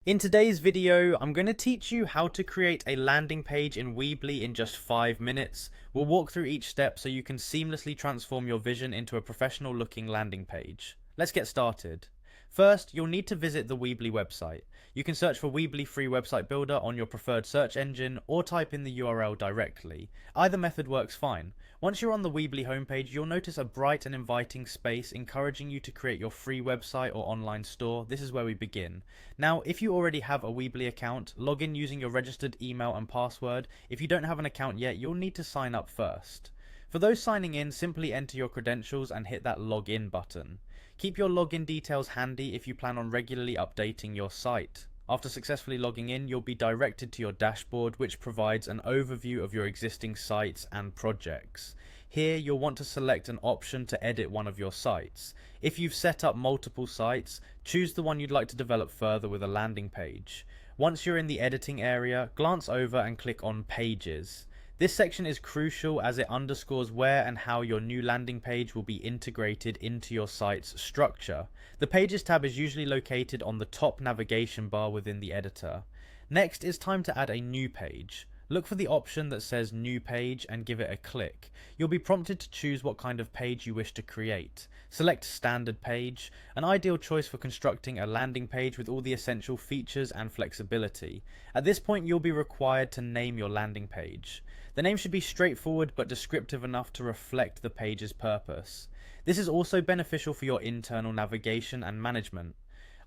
In today's video, I'm going to teach you how to create a landing page in Weebly in just 5 minutes. We'll walk through each step so you can seamlessly transform your vision into a professional looking landing page. Let's get started. First, you'll need to visit the Weebly website. You can search for Weebly Free Website Builder on your preferred search engine or type in the URL directly. Either method works fine. Once you're on the Weebly homepage, you'll notice a bright and inviting space encouraging you to create your free website or online store. This is where we begin. Now, if you already have a Weebly account, log in using your registered email and password. If you don't have an account yet, you'll need to sign up first. For those signing in, simply enter your credentials and hit that login button. Keep your login details handy if you plan on regularly updating your site. After successfully logging in, you'll be directed to your dashboard, which provides an overview of your existing sites and projects. Here, you'll want to select an option to edit one of your sites. If you've set up multiple sites, choose the one you'd like to develop further with a landing page. Once you're in the editing area, glance over and click on Pages. This section is crucial as it underscores where and how your new landing page will be integrated into your site's structure. The Pages tab is usually located on the top navigation bar within the editor. Next, it's time to add a new page. Look for the option that says New Page and give it a click. You'll be prompted to choose what kind of page you wish to create. Select Standard Page, an ideal choice for constructing a landing page with all the essential features and flexibility. At this point, you'll be required to name your landing page. The name should be straightforward but descriptive enough to reflect the page's purpose. This is also beneficial for your internal navigation and management.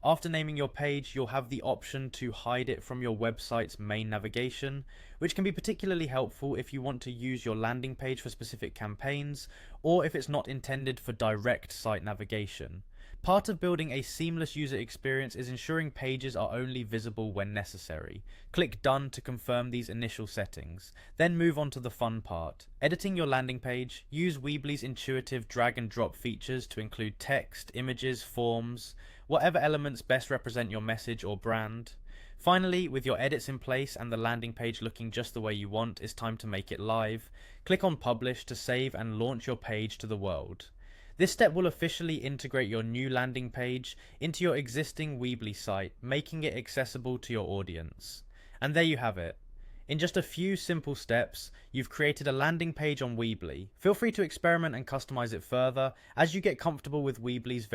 After naming your page, you'll have the option to hide it from your website's main navigation, which can be particularly helpful if you want to use your landing page for specific campaigns, or if it's not intended for direct site navigation. Part of building a seamless user experience is ensuring pages are only visible when necessary. Click Done to confirm these initial settings. Then move on to the fun part. Editing your landing page, use Weebly's intuitive drag and drop features to include text, images, forms, whatever elements best represent your message or brand. Finally, with your edits in place and the landing page looking just the way you want, it's time to make it live. Click on Publish to save and launch your page to the world. This step will officially integrate your new landing page into your existing Weebly site, making it accessible to your audience. And there you have it. In just a few simple steps, you've created a landing page on Weebly. Feel free to experiment and customize it further as you get comfortable with Weebly's